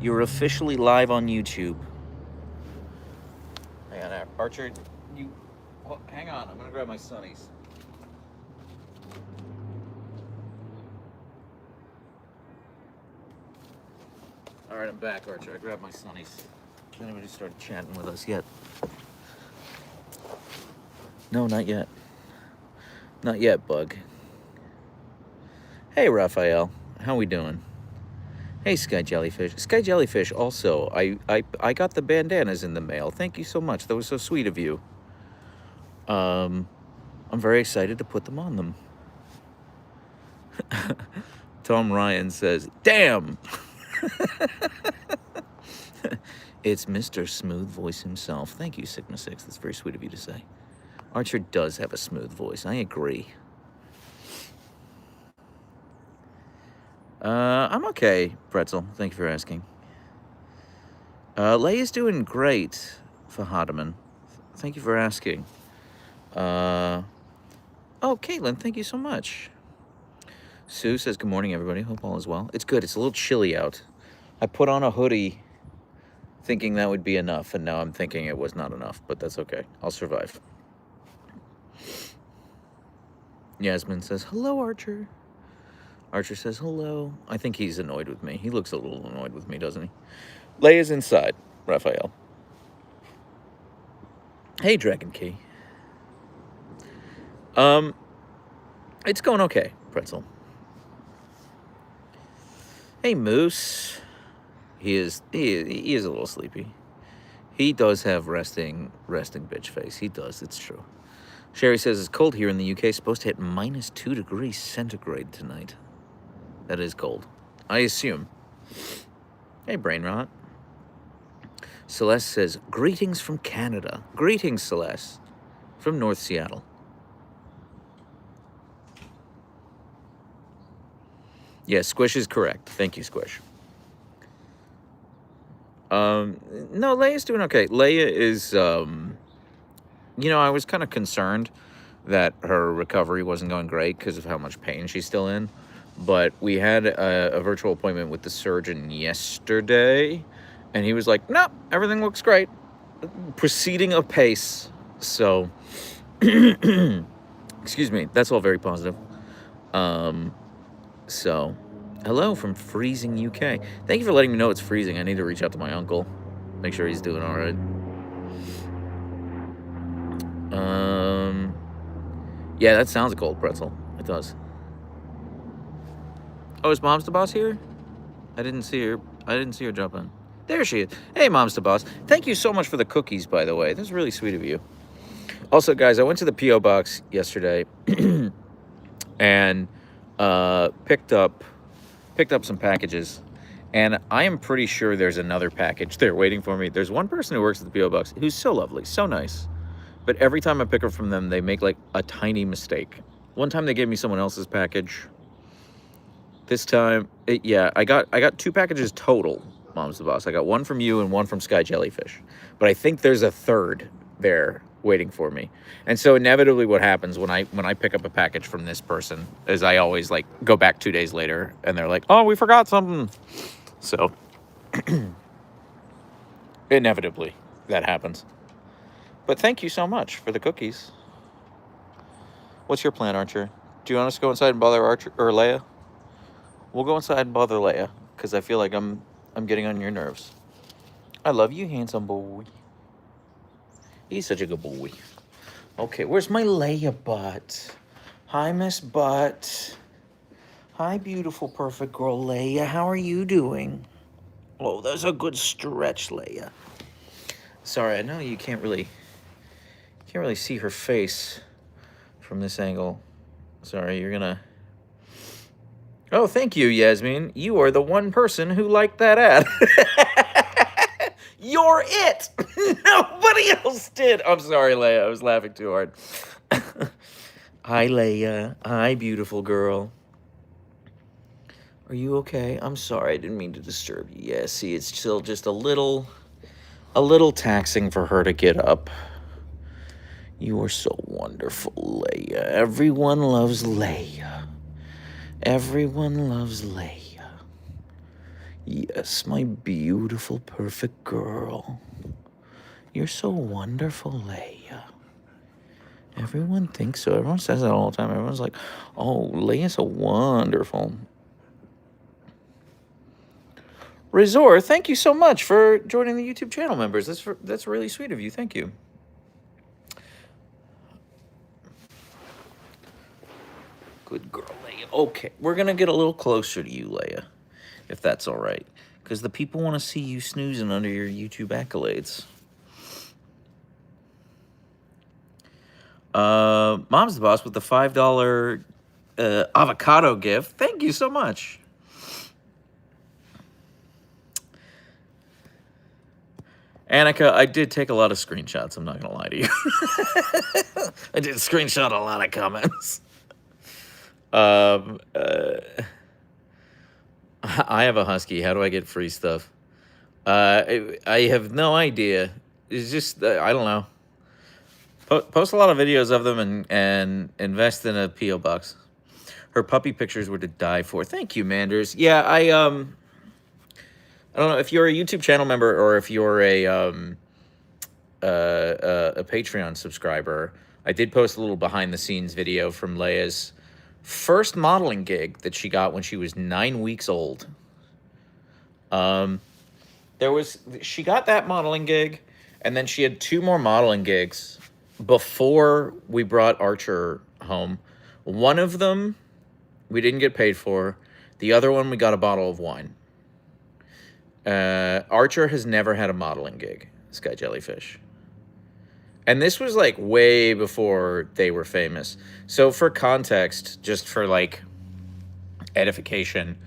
You're officially live on YouTube. Hang on, Archer. Hang on. I'm gonna grab my sunnies. All right, I'm back, Archer. I grabbed my sunnies. Has anybody started chatting with us yet? No, not yet. Not yet, Bug. Hey, Raphael. How we doing? Hey, Sky Jellyfish. Sky Jellyfish, also, I got the bandanas in the mail. Thank you so much. That was so sweet of you. I'm very excited to put them on them. Tom Ryan says, damn! It's Mr. Smooth Voice himself. Thank you, Sigma 6. That's very sweet of you to say. Archer does have a smooth voice. I agree. I'm okay, Pretzel. Thank you for asking. Leia's doing great, Fahadaman. Thank you for asking. Oh, Caitlin, thank you so much. Sue says, good morning, everybody. Hope all is well. It's good. It's a little chilly out. I put on a hoodie thinking that would be enough, and now I'm thinking it was not enough, but that's okay. I'll survive. Yasmin says, hello, Archer. Archer says, hello. I think he's annoyed with me. He looks a little annoyed with me, doesn't he? Leia's inside, Raphael. Hey, Dragon Key. It's going okay, Pretzel. Hey, Moose. He is a little sleepy. He does have resting bitch face. He does, it's true. Sherry says it's cold here in the UK. It's supposed to hit -2 degrees centigrade tonight. That is cold, I assume. Hey, Brain Rot. Celeste says, greetings from Canada. Greetings, Celeste, from North Seattle. Yes, Squish is correct. Thank you, Squish. No, Leia's doing okay. Leia is, I was kind of concerned that her recovery wasn't going great because of how much pain she's still in. But we had a virtual appointment with the surgeon yesterday, and he was like, no, everything looks great. Proceeding apace. So, excuse me, that's all very positive. So, hello from freezing UK. Thank you for letting me know it's freezing. I need to reach out to my uncle, make sure he's doing all right. Yeah, that sounds cold, Pretzel. It does. Oh, is Mom's the Boss here? I didn't see her drop in. There she is. Hey, Mom's the Boss. Thank you so much for the cookies, by the way. That's really sweet of you. Also, guys, I went to the P.O. Box yesterday and picked up some packages. And I am pretty sure there's another package there waiting for me. There's one person who works at the P.O. Box who's so lovely, so nice. But every time I pick up from them, they make like a tiny mistake. One time they gave me someone else's package. This time, I got 2 packages total, Mom's the Boss. I got one from you and one from Sky Jellyfish. But I think there's a third there waiting for me. And so inevitably what happens when I pick up a package from this person is I always like go back 2 days later and they're like, oh, we forgot something. So inevitably that happens. But thank you so much for the cookies. What's your plan, Archer? Do you want us to go inside and bother Archer or Leia? We'll go inside and bother Leia, because I feel like I'm getting on your nerves. I love you, handsome boy. He's such a good boy. Okay, where's my Leia butt? Hi, Miss Butt. Hi, beautiful, perfect girl Leia. How are you doing? Oh, that's a good stretch, Leia. Sorry, I know you can't really see her face from this angle. Sorry, you're gonna... Oh, thank you, Yasmin. You are the one person who liked that ad. You're it! Nobody else did. I'm sorry, Leia. I was laughing too hard. Hi, Leia. Hi, beautiful girl. Are you okay? I'm sorry. I didn't mean to disturb you. Yeah, see, it's still just a little taxing for her to get up. You are so wonderful, Leia. Everyone loves Leia. Everyone loves Leia. Yes, my beautiful, perfect girl. You're so wonderful, Leia. Everyone thinks so. Everyone says that all the time. Everyone's like, oh, Leia's so wonderful. Razor, thank you so much for joining the YouTube channel, members. That's really sweet of you. Thank you. Good girl, Leia. Okay, we're going to get a little closer to you, Leia, if that's all right. Because the people want to see you snoozing under your YouTube accolades. Mom's the Boss with the $5 avocado gift. Thank you so much. Annika, I did take a lot of screenshots. I'm not going to lie to you. I did screenshot a lot of comments. I have a husky. How do I get free stuff? I have no idea. It's just, I don't know. Post a lot of videos of them and invest in a P.O. box. Her puppy pictures were to die for. Thank you, Manders. Yeah, I don't know if you're a YouTube channel member or if you're a Patreon subscriber. I did post a little behind the scenes video from Leia's first modeling gig that she got when she was 9 weeks old. She got that modeling gig, and then she had 2 more modeling gigs before we brought Archer home. One of them we didn't get paid for. The other one we got a bottle of wine. Archer has never had a modeling gig, Sky Jellyfish. And this was like way before they were famous. So for context, just for like edification,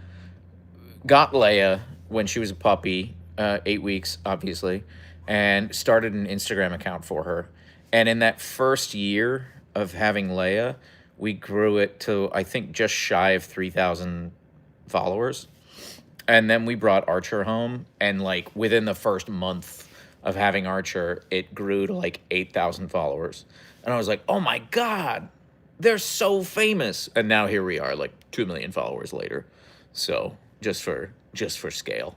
got Leia when she was a puppy, 8 weeks, obviously, and started an Instagram account for her. And in that first year of having Leia, we grew it to, I think, just shy of 3,000 followers. And then we brought Archer home, and like within the first month of having Archer, it grew to like 8,000 followers. And I was like, oh my God, they're so famous. And now here we are, like 2 million followers later. So just for scale.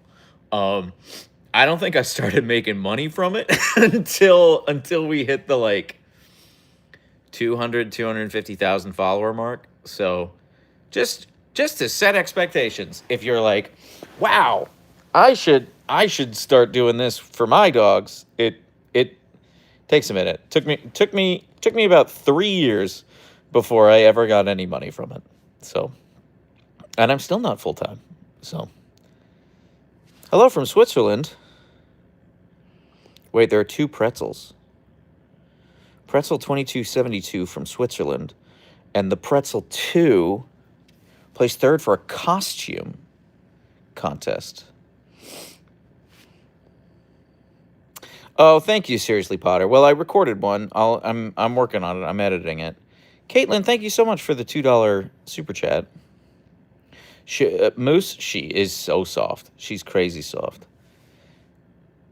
I don't think I started making money from it until we hit the like 250,000 follower mark. So just to set expectations, if you're like, wow, I should start doing this for my dogs, it takes a minute. Took me about 3 years before I ever got any money from it. So, and I'm still not full time. So, hello from Switzerland. Wait, there are 2 pretzels. Pretzel 2272 from Switzerland, and the Pretzel 2 placed 3rd for a costume contest. Oh, thank you, Seriously Potter. Well, I recorded one. I'm working on it. I'm editing it. Caitlin, thank you so much for the $2 super chat. Moose, she is so soft. She's crazy soft.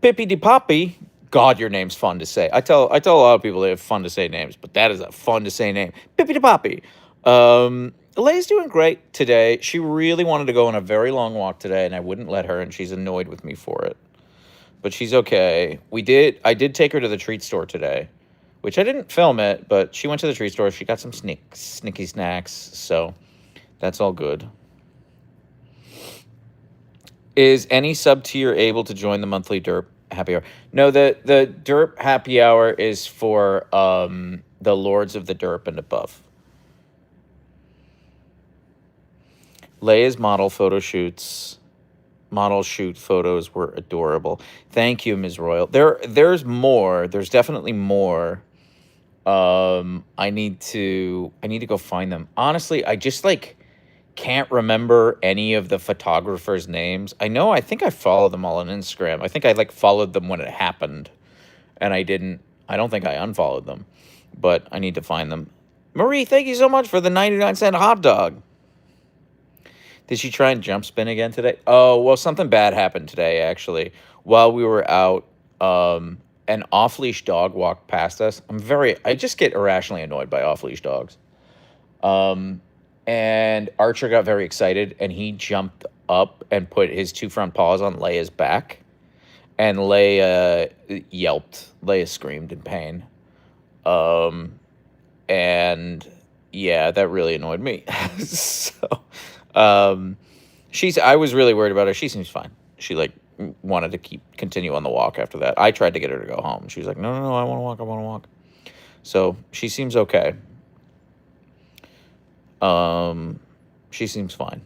Pippy de Poppy. God, your name's fun to say. I tell a lot of people they have fun to say names, but that is a fun to say name. Pippy de Poppy. Leia's doing great today. She really wanted to go on a very long walk today, and I wouldn't let her, and she's annoyed with me for it. But she's okay. I did take her to the treat store today, which I didn't film it, but she went to the treat store. She got some snicky snacks, so that's all good. Is any sub-tier able to join the monthly derp happy hour? No, the derp happy hour is for the lords of the derp and above. Leia's model shoot photos were adorable. Thank you, Ms. Royal. There's more. There's definitely more. I need to go find them. Honestly, I just like can't remember any of the photographers' names. I think I followed them all on Instagram. I think I like followed them when it happened, and I don't think I unfollowed them, but I need to find them. Marie, thank you so much for the 99-cent hot dog. Did she try and jump spin again today? Oh, well, something bad happened today, actually. While we were out, an off-leash dog walked past us. I just get irrationally annoyed by off-leash dogs. And Archer got very excited, and he jumped up and put his two front paws on Leia's back, and Leia yelped. Leia screamed in pain. And yeah, that really annoyed me. So, um, I was really worried about her. She seems fine. She like wanted to continue on the walk after that. I tried to get her to go home. She was like, no, no, no, I want to walk. I want to walk. So she seems okay. She seems fine.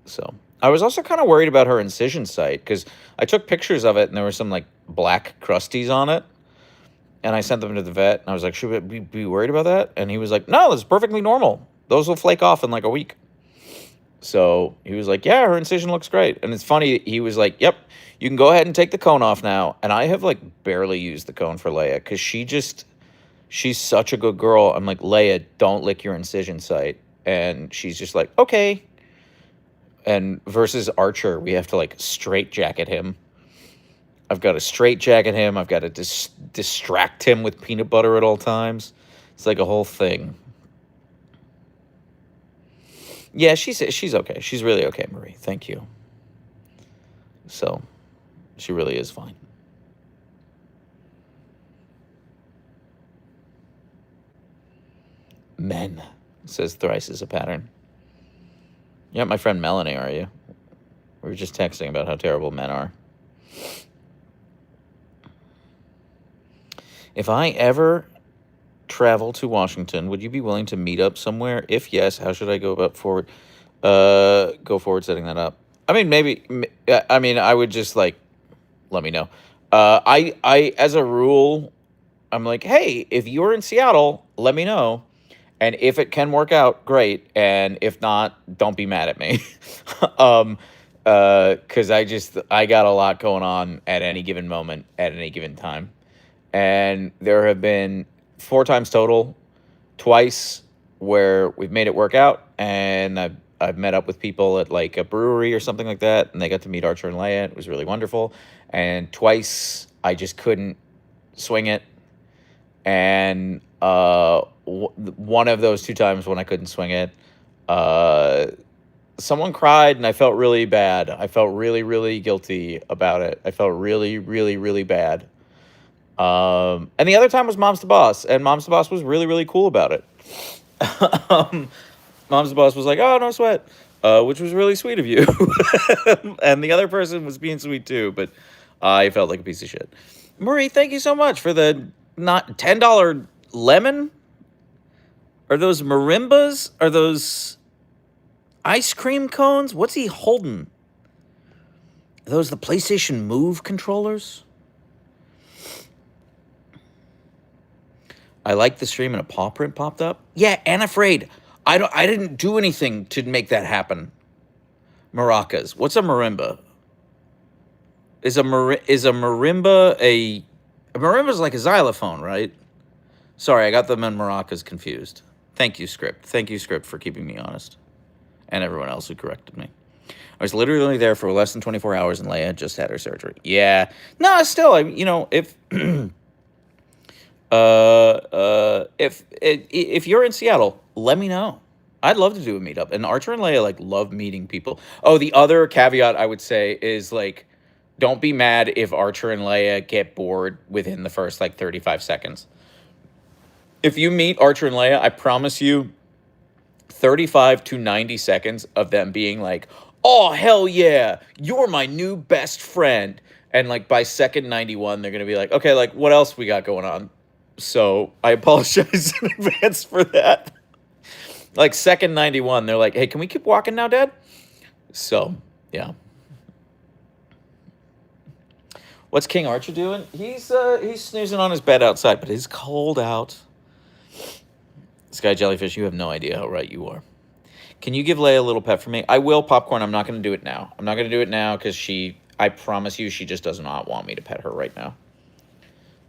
So I was also kind of worried about her incision site because I took pictures of it and there were some like black crusties on it. And I sent them to the vet and I was like, should we be worried about that? And he was like, no, that's perfectly normal. Those will flake off in like a week. So he was like, yeah, her incision looks great. And it's funny, he was like, yep, you can go ahead and take the cone off now. And I have like barely used the cone for Leia because she's such a good girl. I'm like, Leia, don't lick your incision site. And she's just like, okay. And versus Archer, we have to like straight jacket him. I've got to straight jacket him. I've got to distract him with peanut butter at all times. It's like a whole thing. Yeah, she's okay. She's really okay, Marie. Thank you. So, she really is fine. Men, says Thrice is a pattern. Yeah, my friend Melanie, are you? We were just texting about how terrible men are. If I ever travel to Washington, would you be willing to meet up somewhere? If yes, how should I go forward setting that up? I mean, maybe. I mean, I would just like let me know. I as a rule, I'm like, hey, if you're in Seattle, let me know. And if it can work out, great. And if not, don't be mad at me. Because I got a lot going on at any given moment, at any given time. And there have been 4 times total, twice where we've made it work out. And I've met up with people at like a brewery or something like that. And they got to meet Archer and Leia. It was really wonderful. And twice I just couldn't swing it. And one of those 2 times when I couldn't swing it, someone cried and I felt really bad. I felt really, really guilty about it. I felt really, really, really bad. And the other time was Mom's the Boss, and Mom's the Boss was really, really cool about it. Mom's the Boss was like, oh, no sweat, which was really sweet of you. And the other person was being sweet too, but I felt like a piece of shit. Marie, thank you so much for the not $10 lemon. Are those marimbas? Are those ice cream cones? What's he holding? Are those the PlayStation Move controllers? I liked the stream and a paw print popped up. Yeah, and afraid. I didn't do anything to make that happen. Maracas. What's a marimba? Is a marimba a marimba's like a xylophone, right? Sorry, I got them and maracas confused. Thank you, Script. Thank you, Script, for keeping me honest. And everyone else who corrected me. I was literally there for less than 24 hours and Leia just had her surgery. Yeah. No, still, if you're in Seattle, let me know. I'd love to do a meetup. And Archer and Leia like love meeting people. Oh, the other caveat I would say is like, don't be mad if Archer and Leia get bored within the first like 35 seconds. If you meet Archer and Leia, I promise you 35 to 90 seconds of them being like, oh, hell yeah, you're my new best friend. And like by second 91, they're going to be like, okay, like what else we got going on? So I apologize in advance for that. Like second 91, they're like, hey, can we keep walking now, Dad? So, yeah. What's King Archer doing? He's snoozing on his bed outside, but it's cold out. Sky Jellyfish, you have no idea how right you are. Can you give Leia a little pet for me? I will, Popcorn. I'm not going to do it now. I'm not going to do it now because I promise you, she just does not want me to pet her right now.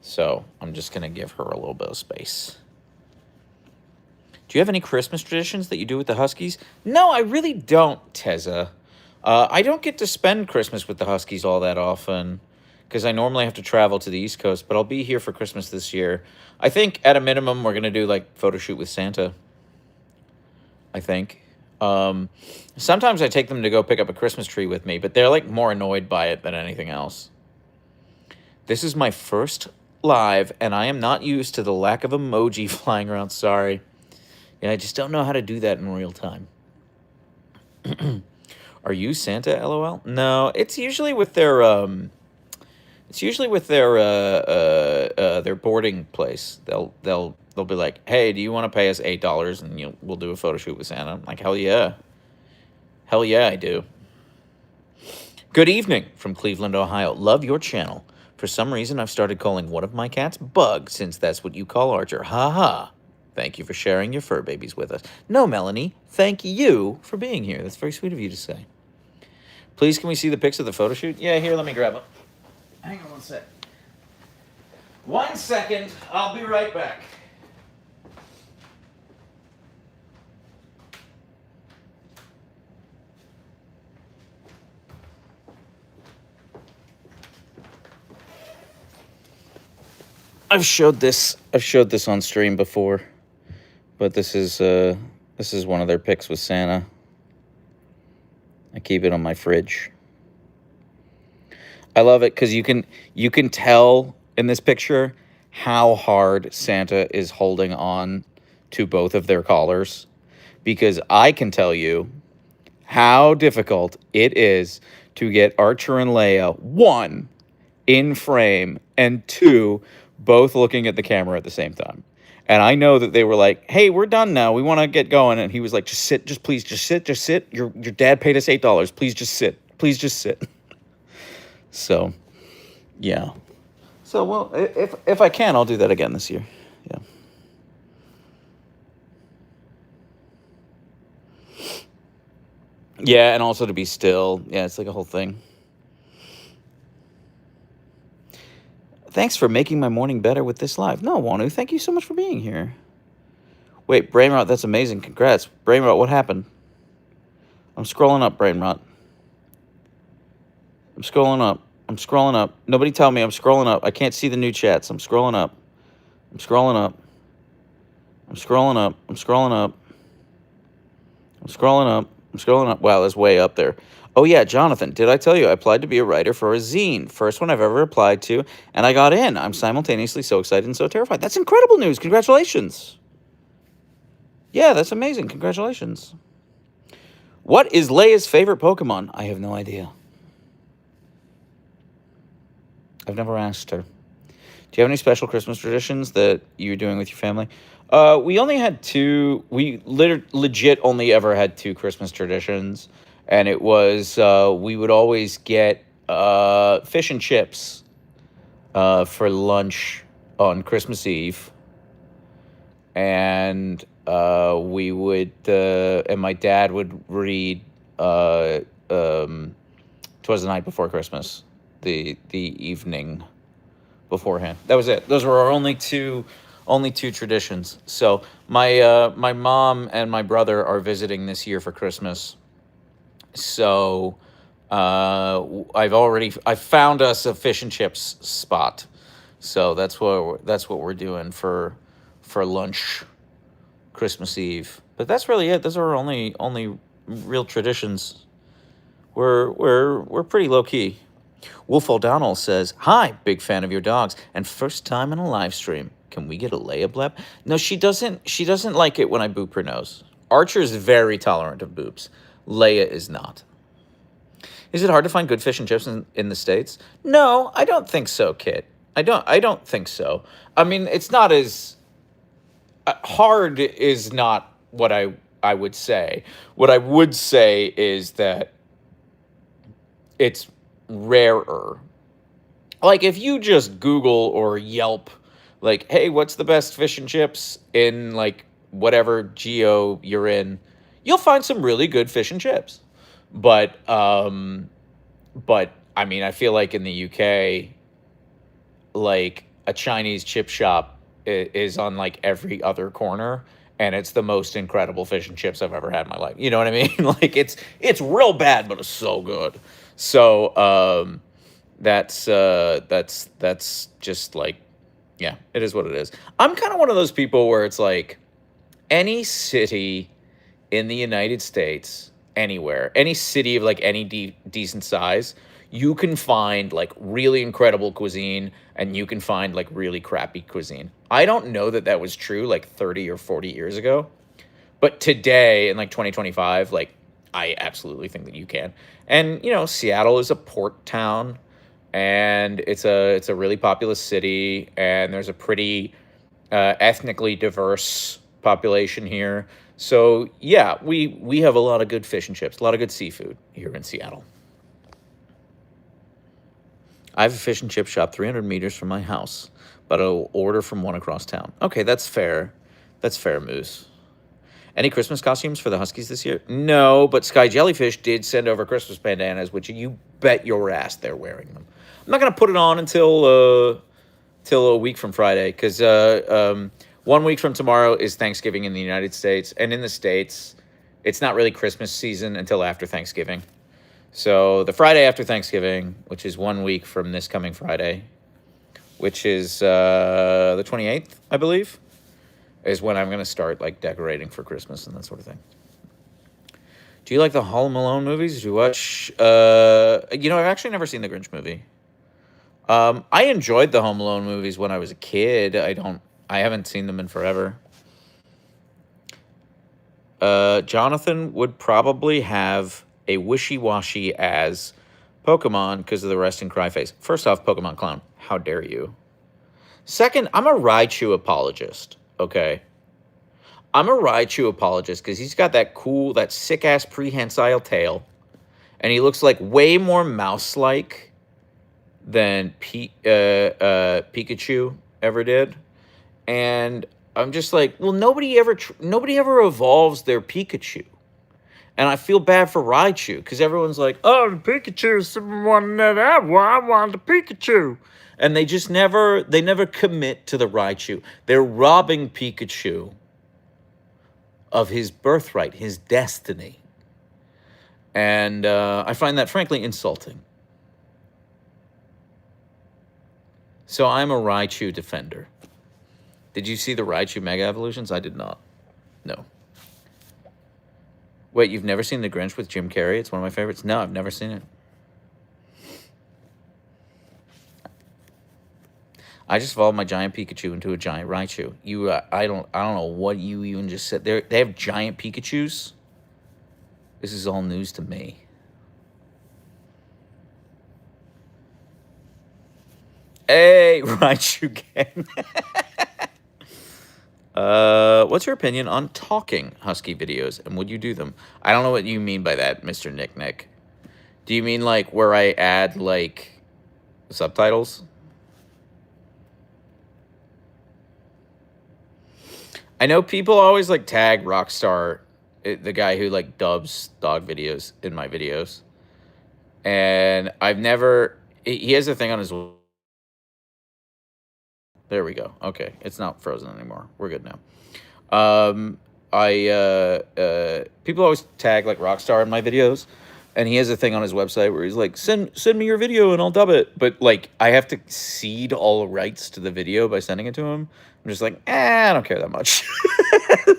So I'm just going to give her a little bit of space. Do you have any Christmas traditions that you do with the Huskies? No, I really don't, Teza. I don't get to spend Christmas with the Huskies all that often because I normally have to travel to the East Coast, but I'll be here for Christmas this year. I think at a minimum, we're going to do like photo shoot with Santa. I think. Um, Sometimes I take them to go pick up a Christmas tree with me, but they're like more annoyed by it than anything else. This is my first live, and I am not used to the lack of emoji flying around. Sorry. Yeah, I just don't know how to do that in real time. Are you Santa? LOL. No, it's usually with their their boarding place. They'll be like, "Hey, do you want to pay us $8 and we'll do a photo shoot with Santa?" I'm like, hell yeah, I do. Good evening from Cleveland, Ohio. Love your channel. For some reason, I've started calling one of my cats Bug, since that's what you call Archer. Ha ha. Thank you for sharing your fur babies with us. No, Melanie, thank you for being here. That's very sweet of you to say. Please, can we see the pics of the photo shoot? Yeah, here, let me grab them. Hang on 1 sec. 1 second. I'll be right back. I've showed this on stream before, but this is one of their pics with Santa. I keep it on my fridge. I love it because you can tell in this picture how hard Santa is holding on to both of their collars, because I can tell you how difficult it is to get Archer and Leia, 1, in frame, and 2, both looking at the camera at the same time. And I know that they were like, "Hey, we're done now. We want to get going." And he was like, "Just sit, please, just sit. Your dad paid us $8. Please just sit. Please just sit." So, yeah. So, well, if I can, I'll do that again this year. Yeah. Yeah, and also to be still. Yeah, it's like a whole thing. Thanks for making my morning better with this live. No, Wanu, thank you so much for being here. Wait, Brainrot, that's amazing. Congrats. Brainrot, what happened? I'm scrolling up, Brainrot. I'm scrolling up. I'm scrolling up. Nobody tell me I'm scrolling up. I can't see the new chats. I'm scrolling up. I'm scrolling up. I'm scrolling up. I'm scrolling up. I'm scrolling up. I'm scrolling up. Wow, that's way up there. Oh, yeah, Jonathan, did I tell you I applied to be a writer for a zine? First one I've ever applied to, and I got in. I'm simultaneously so excited and so terrified. That's incredible news. Congratulations. Yeah, that's amazing. Congratulations. What is Leia's favorite Pokemon? I have no idea. I've never asked her. Do you have any special Christmas traditions that you're doing with your family? We only had 2. We legit only ever had 2 Christmas traditions. And it was, we would always get fish and chips for lunch on Christmas Eve. And we would, and my dad would read 'Twas the Night Before Christmas, the evening beforehand. That was it. Those were our only two traditions. So my mom and my brother are visiting this year for Christmas. So I've found us a fish and chips spot. So that's what we're doing for lunch Christmas Eve. But that's really it. Those are our only real traditions. We're pretty low key. Wolf O'Donnell says, "Hi, big fan of your dogs, and first time in a live stream. Can we get a Leia blep?" No, she doesn't. She doesn't like it when I boop her nose. Archer is very tolerant of boops. Leia is not. Is it hard to find good fish and chips in the States? No, I don't think so, Kit. I don't think so. I mean, it's not as hard is not what I would say. What I would say is that it's rarer. Like, if you just Google or Yelp, like, hey, what's the best fish and chips in, like, whatever geo you're in, you'll find some really good fish and chips. But I mean, I feel like in the UK, like, a Chinese chip shop is on, like, every other corner, and it's the most incredible fish and chips I've ever had in my life. You know what I mean? Like, it's real bad, but it's so good. So, that's just like, yeah, it is what it is. I'm kind of one of those people where it's like any city in the United States, anywhere, any city of like any decent size, you can find like really incredible cuisine and you can find like really crappy cuisine. I don't know that that was true like 30 or 40 years ago, but today in like 2025, like I absolutely think that you can. And you know, Seattle is a port town and it's a really populous city and there's a pretty ethnically diverse population here. So yeah, we have a lot of good fish and chips, a lot of good seafood here in Seattle. I have a fish and chip shop 300 meters from my house, but I'll order from one across town. Okay, that's fair. That's fair, Moose. Any Christmas costumes for the Huskies this year? No, but Sky Jellyfish did send over Christmas bandanas, which you bet your ass they're wearing them. I'm not gonna put it on until till a week from Friday, because 1 week from tomorrow is Thanksgiving in the United States, and in the States, it's not really Christmas season until after Thanksgiving. So the Friday after Thanksgiving, which is 1 week from this coming Friday, which is the 28th, I believe, is when I'm going to start like decorating for Christmas and that sort of thing. Do you like the Home Alone movies? Did you watch? You know, I've actually never seen the Grinch movie. I enjoyed the Home Alone movies when I was a kid. I haven't seen them in forever. Jonathan would probably have a wishy-washy as Pokemon because of the rest and cry face. First off, Pokemon clown, how dare you? Second, I'm a Raichu apologist, okay? I'm a Raichu apologist because he's got that cool, that sick-ass prehensile tail, and he looks like way more mouse-like than Pikachu ever did. And I'm just like, well, nobody ever evolves their Pikachu. And I feel bad for Raichu because everyone's like, oh, the Pikachu is the one that I want the Pikachu. And they just never commit to the Raichu. They're robbing Pikachu of his birthright, his destiny. And I find that frankly insulting. So I'm a Raichu defender. Did you see the Raichu Mega Evolutions? I did not. No. Wait, you've never seen The Grinch with Jim Carrey? It's one of my favorites. No, I've never seen it. I just evolved my giant Pikachu into a giant Raichu. I don't know what you even just said. They have giant Pikachus. This is all news to me. Hey, Raichu gang. What's your opinion on talking husky videos, and would you do them? I don't know what you mean by that, Mr. Nick. Do you mean like where I add like subtitles? I know people always like tag Rockstar, the guy who like dubs dog videos in my videos, and I've never. He has a thing on his. There we go. Okay, it's not frozen anymore. We're good now. People always tag like Rockstar in my videos, and he has a thing on his website where he's like, send me your video and I'll dub it. But like, I have to cede all rights to the video by sending it to him. I'm just like, I don't care that much.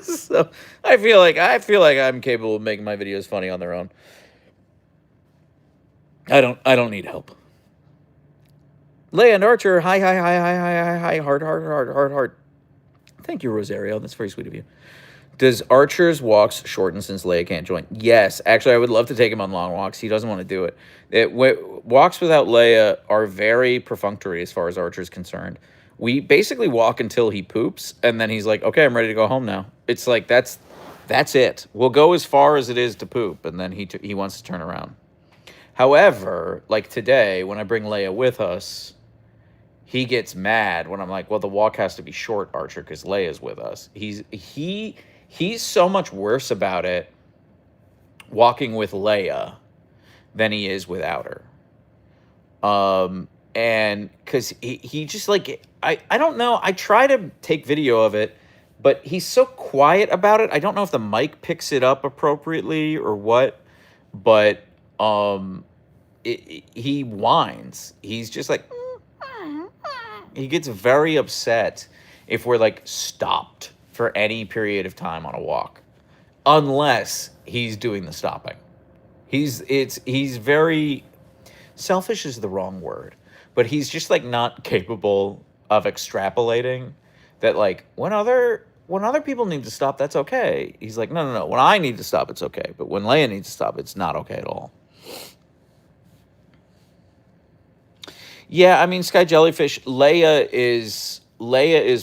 So I feel like I'm capable of making my videos funny on their own. I don't need help. Leia and Archer, hi, heart. Thank you, Rosario. That's very sweet of you. Does Archer's walks shorten since Leia can't join? Yes. Actually, I would love to take him on long walks. He doesn't want to do it. Walks without Leia are very perfunctory as far as Archer's concerned. We basically walk until he poops, and then he's like, okay, I'm ready to go home now. It's like, that's it. We'll go as far as it is to poop, and then he wants to turn around. However, like today, when I bring Leia with us, he gets mad when I'm like, well, the walk has to be short, Archer, because Leia's with us. He's so much worse about it walking with Leia than he is without her. And because he just like, I don't know. I try to take video of it, but he's so quiet about it. I don't know if the mic picks it up appropriately or what, but he whines. He's just like, he gets very upset if we're like stopped for any period of time on a walk. unless he's doing the stopping. He's very selfish is the wrong word, but he's just like not capable of extrapolating that like when other people need to stop, that's okay. He's like, no, no, no. When I need to stop, it's okay. But when Leia needs to stop, it's not okay at all. Yeah, I mean, Sky Jellyfish, Leia is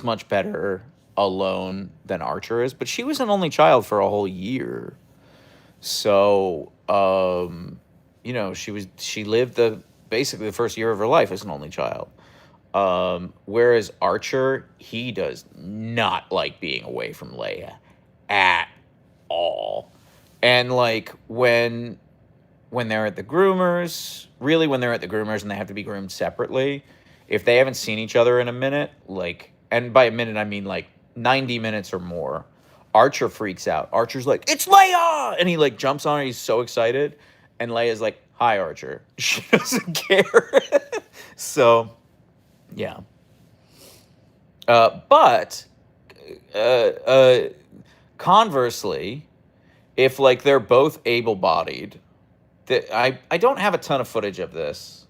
much better alone than Archer is, but she was an only child for a whole year. So, she lived the basically the first year of her life as an only child. Whereas Archer, he does not like being away from Leia at all. And like when they're at the groomers, really when they're at the groomers and they have to be groomed separately, if they haven't seen each other in a minute, like, and by a minute I mean like 90 minutes or more, Archer freaks out. Archer's like, "It's Leia!" And he like jumps on her, he's so excited. And Leia's like, "Hi, Archer." She doesn't care. So, yeah. But uh, uh, conversely, if like they're both able-bodied, I don't have a ton of footage of this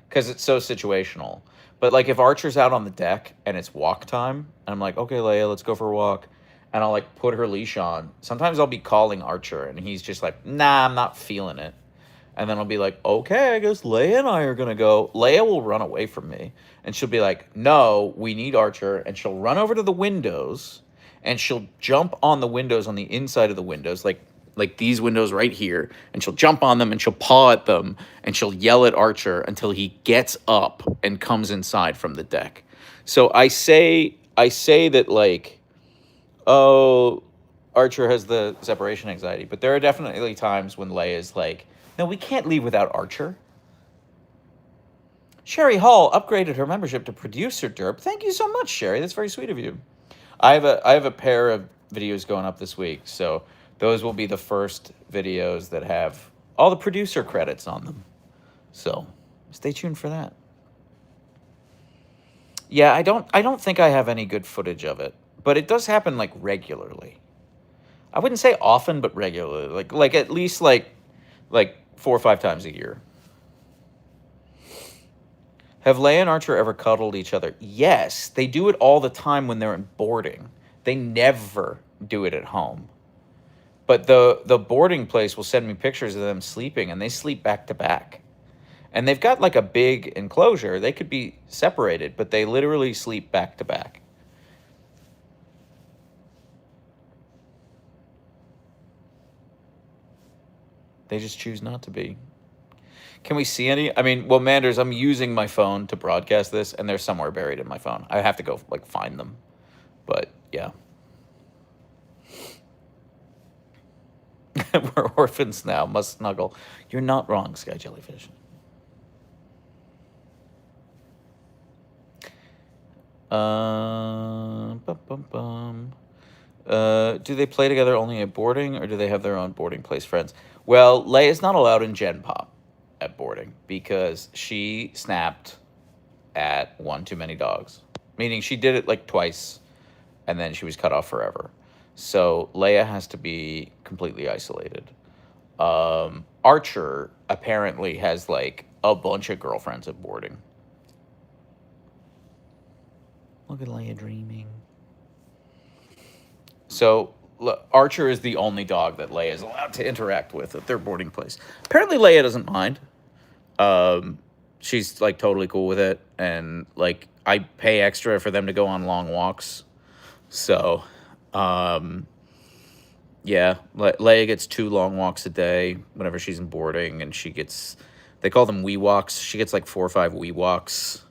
because it's so situational. But like if Archer's out on the deck and it's walk time, and I'm like, okay, Leia, let's go for a walk, and I'll like put her leash on. Sometimes I'll be calling Archer, and he's just like, nah, I'm not feeling it. And then I'll be like, okay, I guess Leia and I are gonna go. Leia will run away from me, and she'll be like, no, we need Archer, and she'll run over to the windows, and she'll jump on the windows on the inside of the windows, like these windows right here, and she'll jump on them and she'll paw at them and she'll yell at Archer until he gets up and comes inside from the deck. So I say that like, oh, Archer has the separation anxiety, but there are definitely times when Leia's like, no, we can't leave without Archer. Sherry Hall upgraded her membership to producer derp. Thank you so much, Sherry. That's very sweet of you. I have a pair of videos going up this week, so those will be the first videos that have all the producer credits on them. So stay tuned for that. Yeah, I don't think I have any good footage of it, but it does happen like regularly. I wouldn't say often, but regularly. Like at least like 4 or 5 times a year. Have Leia and Archer ever cuddled each other? Yes, they do it all the time when they're in boarding. They never do it at home. But the boarding place will send me pictures of them sleeping, and they sleep back to back. And they've got like a big enclosure. They could be separated, but they literally sleep back to back. They just choose not to be. Can we see any? I mean, well, Manders, I'm using my phone to broadcast this, and they're somewhere buried in my phone. I have to go like find them. But yeah. We're orphans now. Must snuggle. You're not wrong, Sky Jellyfish. Bum, bum, bum. Do they play together only at boarding, or do they have their own boarding place friends? Well, Leia's not allowed in Gen Pop at boarding because she snapped at one too many dogs. Meaning she did it like twice, and then she was cut off forever. So Leia has to be completely isolated. Archer apparently has like a bunch of girlfriends at boarding. Look at Leia dreaming. So Archer is the only dog that Leia is allowed to interact with at their boarding place. Apparently Leia doesn't mind. She's like totally cool with it, and like I pay extra for them to go on long walks. So, yeah, Leia gets 2 long walks a day whenever she's in boarding, and they call them wee walks. She gets like 4 or 5 wee walks,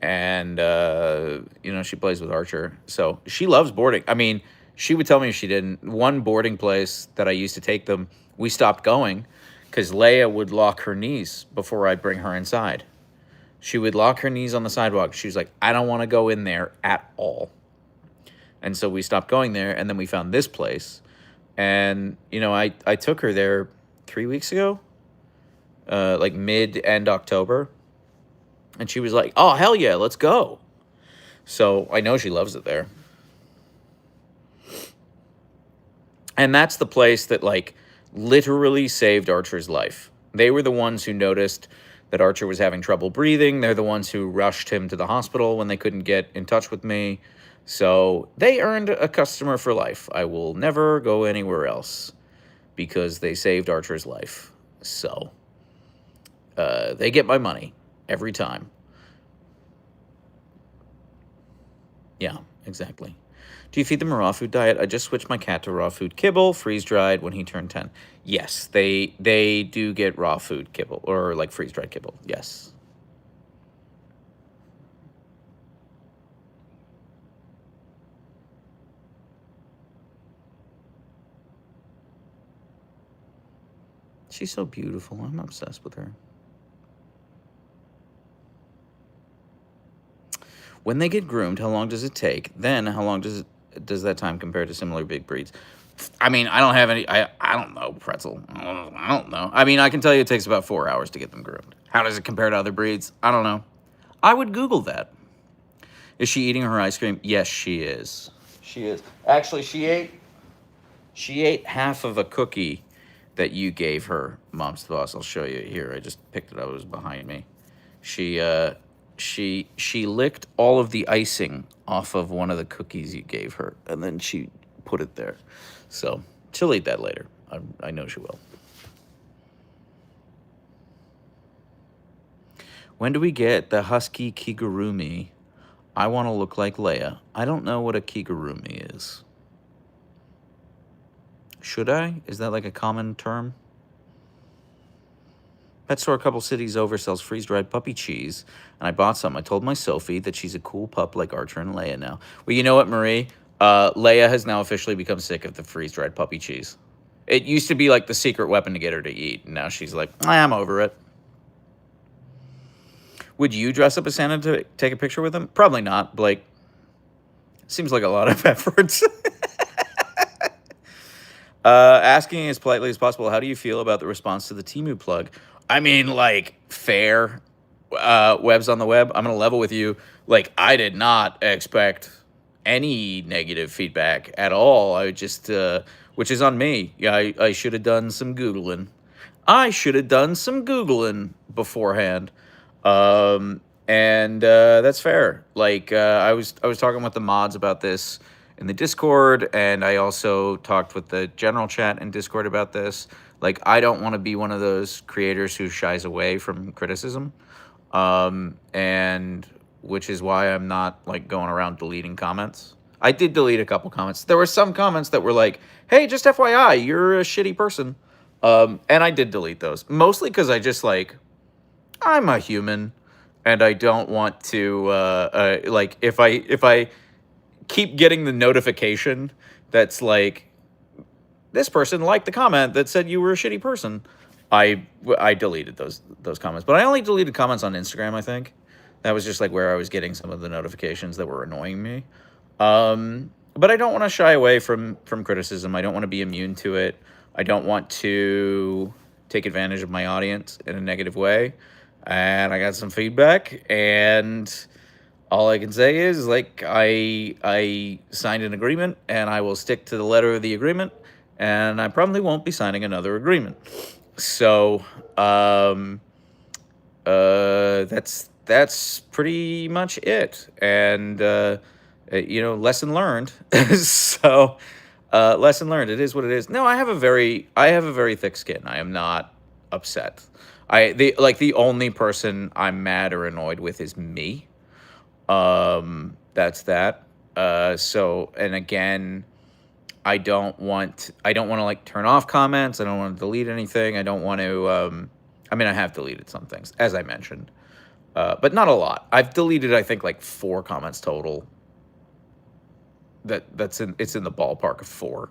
and she plays with Archer. So she loves boarding. I mean, she would tell me if she didn't. One boarding place that I used to take them, we stopped going because Leia would lock her knees before I'd bring her inside. She would lock her knees on the sidewalk. She was like, I don't want to go in there at all. And so we stopped going there, and then we found this place. And, I took her there 3 weeks ago, like mid-end October. And she was like, oh, hell yeah, let's go. So I know she loves it there. And that's the place that, like, literally saved Archer's life. They were the ones who noticed that Archer was having trouble breathing. They're the ones who rushed him to the hospital when they couldn't get in touch with me. So they earned a customer for life. I will never go anywhere else because they saved Archer's life. So they get my money every time. Yeah, exactly. Do you feed them a raw food diet? I just switched my cat to raw food kibble, freeze-dried when he turned 10. Yes, they do get raw food kibble, or like freeze-dried kibble, yes. She's so beautiful. I'm obsessed with her. When they get groomed, how long does it take? Then how long does that time compare to similar big breeds? I mean, I don't have any. I don't know, Pretzel. I don't know. I mean, I can tell you it takes about 4 hours to get them groomed. How does it compare to other breeds? I don't know. I would Google that. Is she eating her ice cream? Yes, she is. She is. Actually, she ate half of a cookie that you gave her, Mom's the Boss. I'll show you here. I just picked it up. It was behind me. She licked all of the icing off of one of the cookies you gave her, and then she put it there. So she'll eat that later. I know she will. When do we get the husky kigurumi? I want to look like Leia. I don't know what a kigurumi is. Should I? Is that like a common term? Pet store a couple cities over sells freeze-dried puppy cheese, and I bought some. I told my Sophie that she's a cool pup like Archer and Leia now. Well, you know what, Marie? Leia has now officially become sick of the freeze-dried puppy cheese. It used to be like the secret weapon to get her to eat, and now she's like, I'm over it. Would you dress up as Santa to take a picture with him? Probably not, Blake. Seems like a lot of effort. Asking as politely as possible, how do you feel about the response to the Temu plug? I mean, like, fair. Webs on the web. I'm going to level with you. Like, I did not expect any negative feedback at all. I just, which is on me. Yeah, I should have done some Googling. I should have done some Googling beforehand. And that's fair. Like, I was talking with the mods about this in the Discord, and I also talked with the general chat in Discord about this. Like, I don't want to be one of those creators who shies away from criticism, and which is why I'm not, like, going around deleting comments. I did delete a couple comments. There were some comments that were like, hey, just FYI, you're a shitty person. And I did delete those. Mostly because I just, like, I'm a human, and I don't want to, like, if I keep getting the notification that's like, this person liked the comment that said you were a shitty person, I deleted those comments. But I only deleted comments on Instagram, I think. That was just like where I was getting some of the notifications that were annoying me. But I don't want to shy away from criticism. I don't want to be immune to it. I don't want to take advantage of my audience in a negative way. And I got some feedback, and all I can say is, like, I signed an agreement, and I will stick to the letter of the agreement, and I probably won't be signing another agreement. So, that's pretty much it. And you know, lesson learned. So, lesson learned. It is what it is. No, I have a very thick skin. I am not upset. The only person I'm mad or annoyed with is me. That's that. So, and again, I don't want to, like, turn off comments. I don't want to delete anything. I don't want to, I mean, I have deleted some things, as I mentioned, but not a lot. I've deleted, I think, like 4 comments total. It's in the ballpark of 4.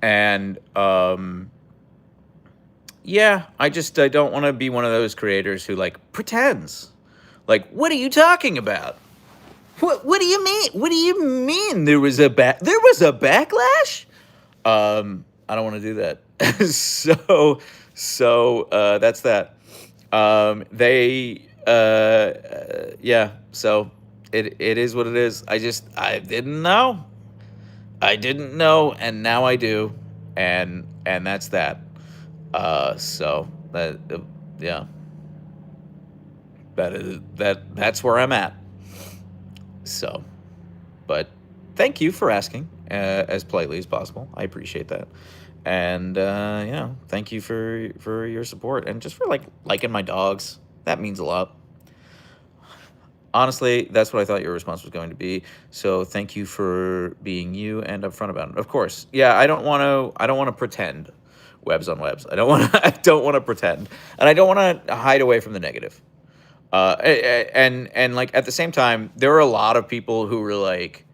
And, yeah, I don't want to be one of those creators who, like, pretends. Like, what are you talking about? What do you mean? What do you mean there was a backlash? I don't want to do that. So that's that. Yeah, so it is what it is. I didn't know. And now I do. and that's that. So that yeah, that's where I'm at. So, but thank you for asking as politely as possible. I appreciate that. And thank you for your support and just for liking my dogs. That means a lot. Honestly, that's what I thought your response was going to be. So thank you for being you and upfront about it. Of course, yeah. I don't want to. I don't want to pretend. Webs on webs. I don't want to. I don't want to pretend, and I don't want to hide away from the negative. And like at the same time, there are a lot of people who were like,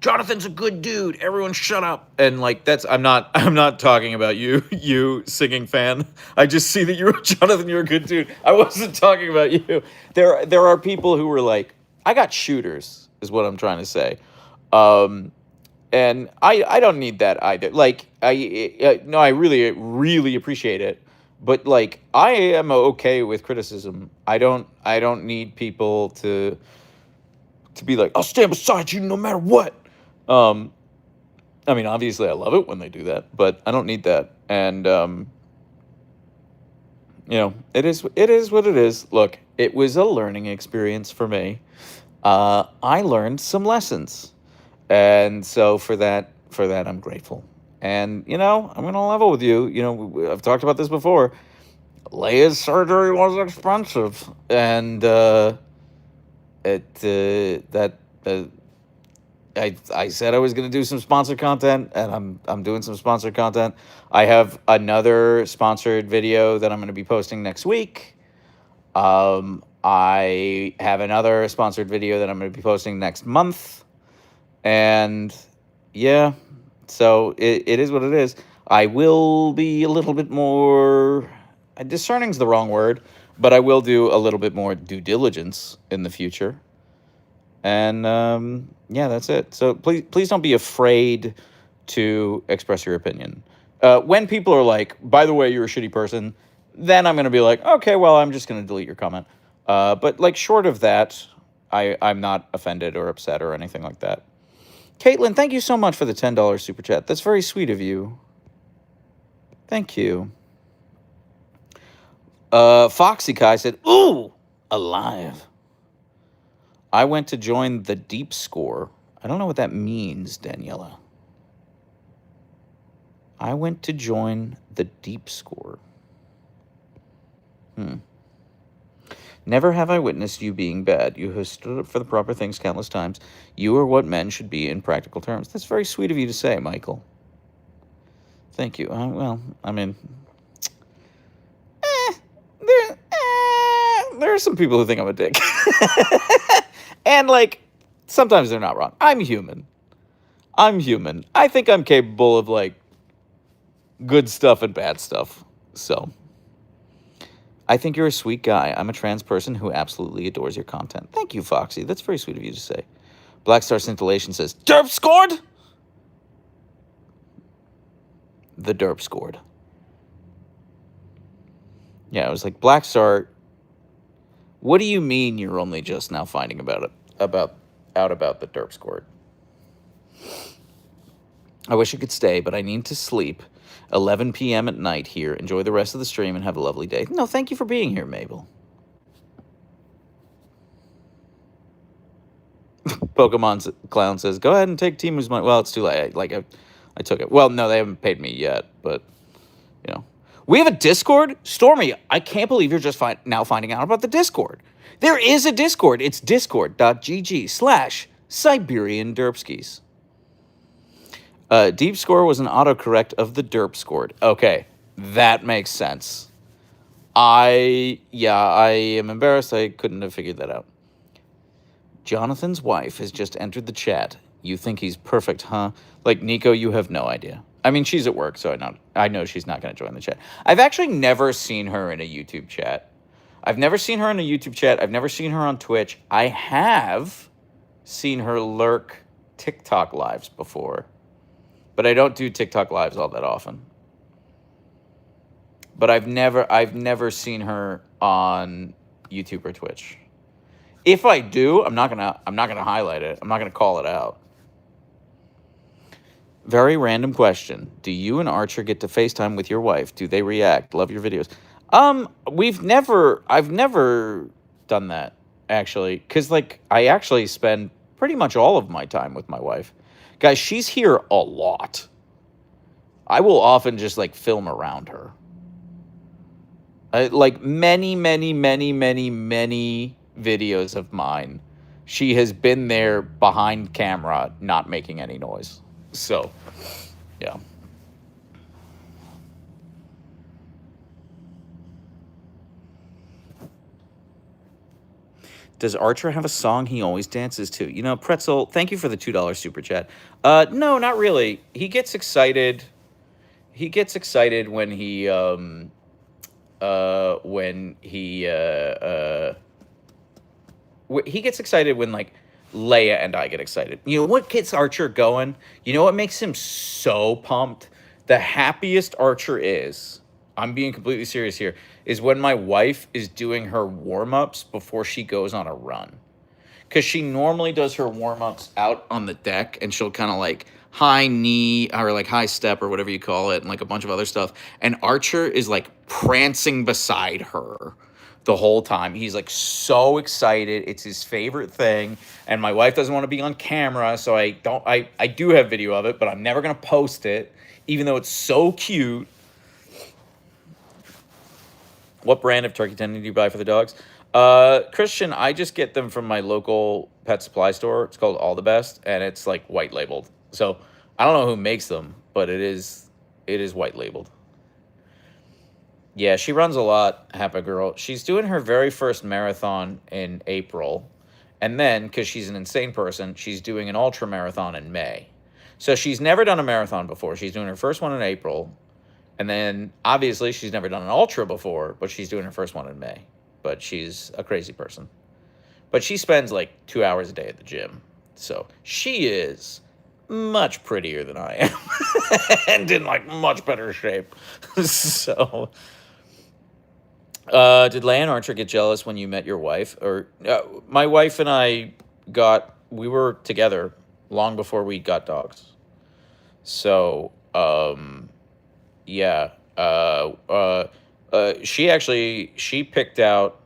Jonathan's a good dude. Everyone shut up. And like that's I'm not talking about you, you singing fan. I just see that you're Jonathan, you're a good dude. I wasn't talking about you. There are people who were like, I got shooters, is what I'm trying to say. And I don't need that either. Like no, I really appreciate it. But like I am okay with criticism. I don't need people to be like, I'll stand beside you no matter what. Um, I mean, obviously, I love it when they do that, but I don't need that. And it is what it is. Look, it was a learning experience for me. I learned some lessons, and so for that, I'm grateful. And I'm gonna level with you. I've talked about this before. Leia's surgery was expensive, and that. I said I was going to do some sponsored content, and I'm doing some sponsored content. I have another sponsored video that I'm going to be posting next week. I have another sponsored video that I'm going to be posting next month. And yeah, so it is what it is. I will be a little bit more, discerning is the wrong word, but I will do a little bit more due diligence in the future. And yeah, that's it. So please don't be afraid to express your opinion. When people are like, by the way, you're a shitty person, then I'm going to be like, okay, well, I'm just going to delete your comment. But like short of that, I'm not offended or upset or anything like that. Caitlin, thank you so much for the $10 super chat. That's very sweet of you. Thank you. Foxy Kai said, ooh, alive. I went to join the deep score. I don't know what that means, Daniela. I went to join the deep score. Never have I witnessed you being bad. You have stood up for the proper things countless times. You are what men should be in practical terms. That's very sweet of you to say, Michael. Thank you. Well, I mean, there are some people who think I'm a dick. And, like, sometimes they're not wrong. I'm human. I think I'm capable of, like, good stuff and bad stuff. So, I think you're a sweet guy. I'm a trans person who absolutely adores your content. Thank you, Foxy. That's very sweet of you to say. Black Star Scintillation says, Derp scored? The Derp scored. Yeah, it was like, Black Star, what do you mean you're only just now finding out about the Derp scored? I wish I could stay, but I need to sleep. 11 p.m. at night here. Enjoy the rest of the stream and have a lovely day. No, thank you for being here, Mabel. Pokemon Clown says, go ahead and take Timu's money. Well, it's too late. I took it. Well, no, they haven't paid me yet, but, We have a Discord? Stormy, I can't believe you're just now finding out about the Discord. There is a Discord. It's discord.gg/Siberian Derpskis. Deep score was an autocorrect of the derp scored. Okay, that makes sense. I am embarrassed. I couldn't have figured that out. Jonathan's wife has just entered the chat. You think he's perfect, huh? Like, Nico, you have no idea. I mean, she's at work, so I know she's not going to join the chat. I've actually never seen her in a YouTube chat. I've never seen her on Twitch. I have seen her lurk TikTok lives before. But I don't do TikTok lives all that often. But I've never seen her on YouTube or Twitch. If I do, I'm not gonna highlight it. I'm not gonna call it out. Very random question. Do you and Archer get to FaceTime with your wife? Do they react? Love your videos. I've never done that, actually, because like I actually spend pretty much all of my time with my wife. Guys, she's here a lot. I will often just like film around her. Like many, many, many, many, many videos of mine, she has been there behind camera, not making any noise. So, yeah. Does Archer have a song he always dances to? You know, Pretzel, thank you for the $2 super chat. No, not really. He gets excited. He gets excited when he he gets excited when like Leia and I get excited. You know what gets Archer going? You know what makes him so pumped? The happiest Archer is, I'm being completely serious here, is when my wife is doing her warm-ups before she goes on a run. Because she normally does her warm-ups out on the deck, and she'll kind of like high knee or like high step or whatever you call it, and like a bunch of other stuff. And Archer is like prancing beside her the whole time. He's like so excited. It's his favorite thing. And my wife doesn't want to be on camera, so I do have video of it, but I'm never gonna post it, even though it's so cute. What brand of turkey tendon do you buy for the dogs? Christian, I just get them from my local pet supply store. It's called All the Best, and it's like white labeled. So I don't know who makes them, but it is white labeled. Yeah, she runs a lot, Happy Girl. She's doing her very first marathon in April. And then, because she's an insane person, she's doing an ultra marathon in May. So she's never done a marathon before. She's doing her first one in April. And then, obviously, she's never done an ultra before, but she's doing her first one in May. But she's a crazy person. But she spends like 2 hours a day at the gym. So she is much prettier than I am. And in like much better shape. So, did Leia and Archer get jealous when you met your wife? Or my wife and I we were together long before we got dogs. So, yeah. She picked out,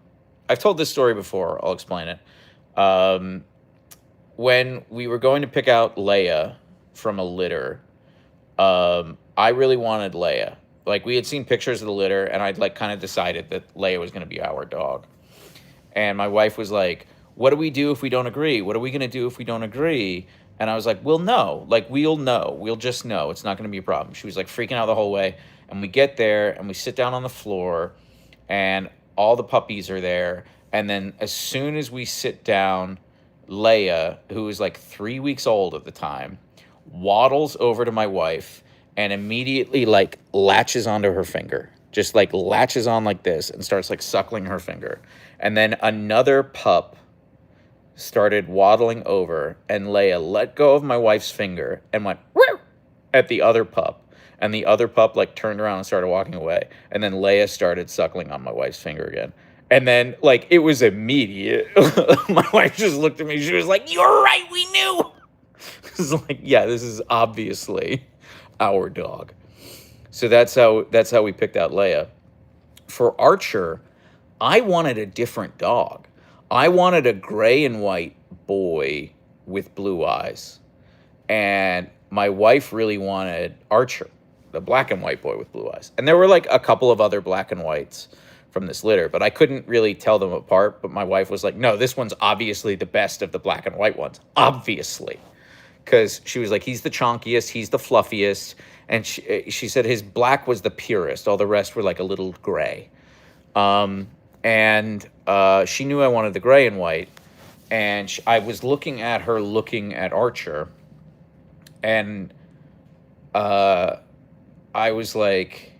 I've told this story before, I'll explain it. When we were going to pick out Leia from a litter, I really wanted Leia. Like, we had seen pictures of the litter, and I'd like kind of decided that Leia was going to be our dog. And my wife was like, what do we do if we don't agree? What are we going to do if we don't agree? And I was like, we'll know. Like, we'll know. We'll just know. It's not going to be a problem. She was like freaking out the whole way. And we get there and we sit down on the floor and all the puppies are there. And then as soon as we sit down, Leia, who was like 3 weeks old at the time, waddles over to my wife and immediately like latches onto her finger. Just like latches on like this and starts like suckling her finger. And then another pup started waddling over, and Leia let go of my wife's finger and went "Woo!" at the other pup. And the other pup like turned around and started walking away. And then Leia started suckling on my wife's finger again. And then like it was immediate. My wife just looked at me. She was like, "You're right, we knew." It's like, yeah, this is obviously our dog. So that's how we picked out Leia. For Archer, I wanted a different dog. I wanted a gray and white boy with blue eyes. And my wife really wanted Archer, the black and white boy with blue eyes. And there were like a couple of other black and whites from this litter, but I couldn't really tell them apart. But my wife was like, no, this one's obviously the best of the black and white ones. Obviously. Because she was like, he's the chonkiest, he's the fluffiest. And she said his black was the purest. All the rest were like a little gray. And she knew I wanted the gray and white. And I was looking at her looking at Archer. And I was like,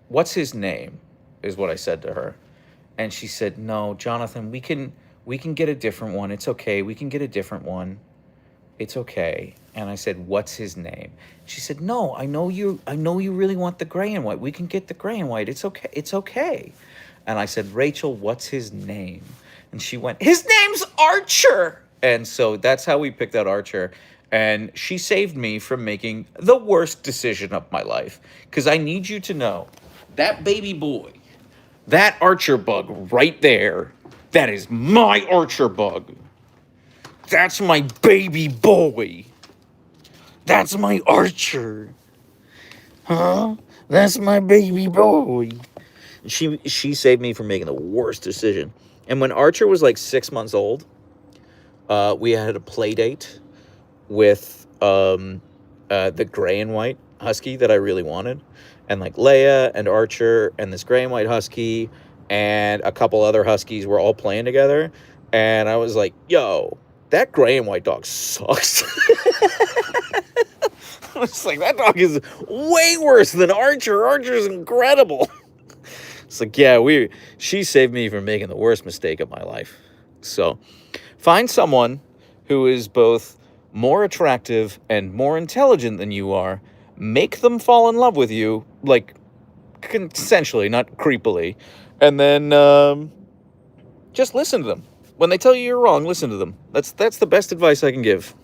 what's his name? Is what I said to her. And she said, no, Jonathan, we can get a different one. It's okay. We can get a different one. It's okay. And I said, what's his name? She said, no, I know you really want the gray and white. We can get the gray and white. It's okay. It's okay. And I said, Rachel, what's his name? And she went, his name's Archer. And so that's how we picked out Archer. And she saved me from making the worst decision of my life. Because I need you to know that baby boy, that Archer bug right there, that is my Archer bug. That's my baby boy. That's my Archer. Huh? That's my baby boy. She saved me from making the worst decision. And when Archer was like 6 months old, we had a play date with the gray and white husky that I really wanted, and like Leia and Archer and this gray and white husky and a couple other huskies were all playing together, and I was like, yo, that gray and white dog sucks. I was like, that dog is way worse than Archer. Archer's incredible. It's like, yeah, she saved me from making the worst mistake of my life. So find someone who is both more attractive and more intelligent than you are. Make them fall in love with you, like consensually, not creepily. And then just listen to them. When they tell you you're wrong, listen to them. That's the best advice I can give.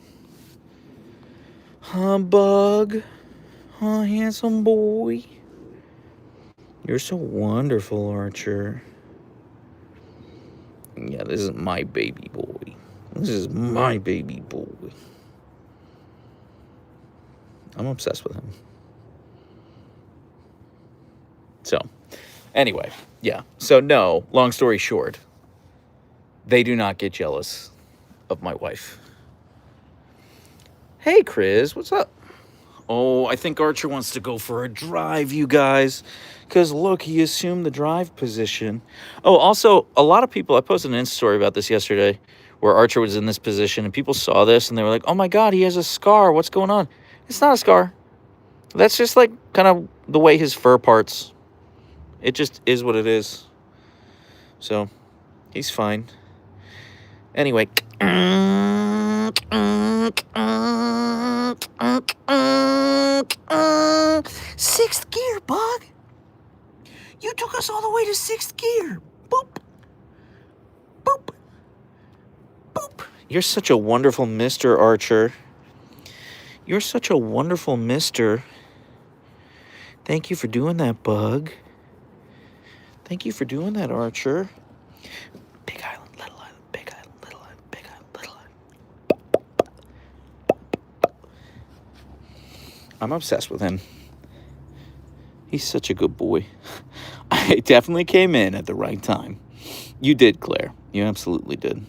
Huh, Bug? Huh, handsome boy? You're so wonderful, Archer. Yeah, this is my baby boy. This is my baby boy. I'm obsessed with him. So, anyway, yeah. So, no, long story short, they do not get jealous of my wife. Hey, Chris, what's up? Oh, I think Archer wants to go for a drive, you guys. Because, look, he assumed the drive position. Oh, also, a lot of people, I posted an Insta story about this yesterday, where Archer was in this position, and people saw this, and they were like, oh my God, he has a scar. What's going on? It's not a scar. That's just, like, kind of the way his fur parts. It just is what it is. So, he's fine. Anyway. Sixth gear, Bug. You took us all the way to sixth gear. Boop. Boop. Boop. You're such a wonderful Mr. Archer. You're such a wonderful mister. Thank you for doing that, Bug. Thank you for doing that, Archer. Big island, little island, big island, little island, big island, little island. I'm obsessed with him. He's such a good boy. I definitely came in at the right time. You did, Claire. You absolutely did.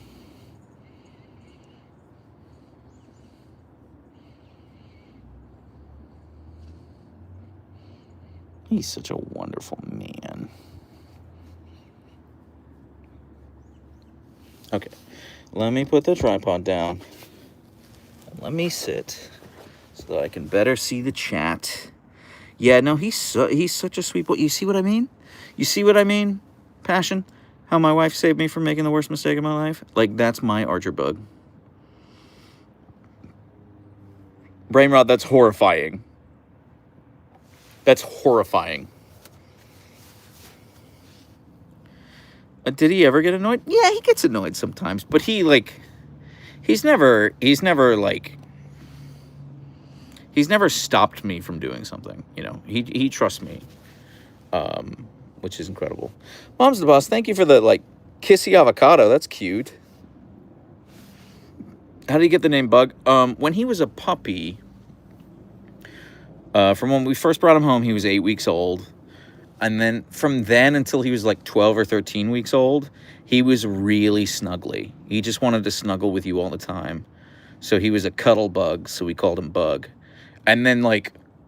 He's such a wonderful man. Okay, let me put the tripod down. Let me sit so that I can better see the chat. Yeah, no, he's such a sweet boy. You see what I mean? You see what I mean? Passion? How my wife saved me from making the worst mistake of my life? Like, that's my Archer bug. Brainrot, that's horrifying. That's horrifying. Did he ever get annoyed? Yeah, he gets annoyed sometimes, but he's never stopped me from doing something. You know, he trusts me, which is incredible. Mom's the boss. Thank you for the kissy avocado. That's cute. How did he get the name Bug? When he was a puppy, from when we first brought him home, he was 8 weeks old. And then from then until he was like 12 or 13 weeks old, he was really snuggly. He just wanted to snuggle with you all the time. So he was a cuddle bug, so we called him Bug. And then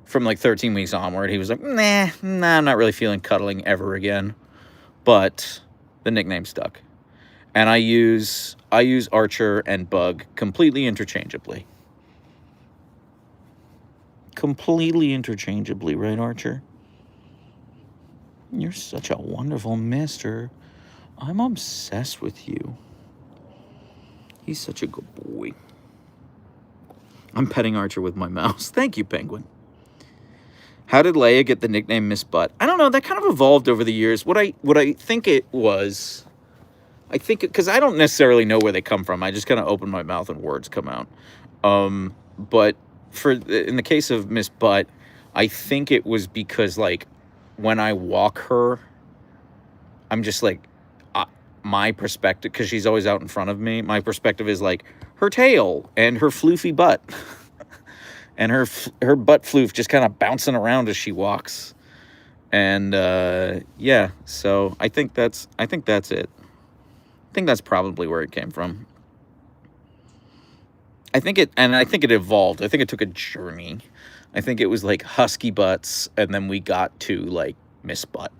from 13 weeks onward, he was like, nah, I'm not really feeling cuddling ever again. But the nickname stuck. And I use Archer and Bug completely interchangeably. Completely interchangeably, right, Archer? You're such a wonderful mister. I'm obsessed with you. He's such a good boy. I'm petting Archer with my mouse. Thank you, Penguin. How did Leia get the nickname Miss Butt? I don't know. That kind of evolved over the years. What I think it was, I think because I don't necessarily know where they come from. I just kind of open my mouth and words come out. But in the case of Miss Butt, I think it was because like when I walk her, I'm just like my perspective, because she's always out in front of me. My perspective is like her tail and her floofy butt, and her butt floof just kind of bouncing around as she walks. And yeah, so I think that's it. I think that's probably where it came from. I think it evolved. I think it took a journey. I think it was like husky butts, and then we got to like Miss Butt.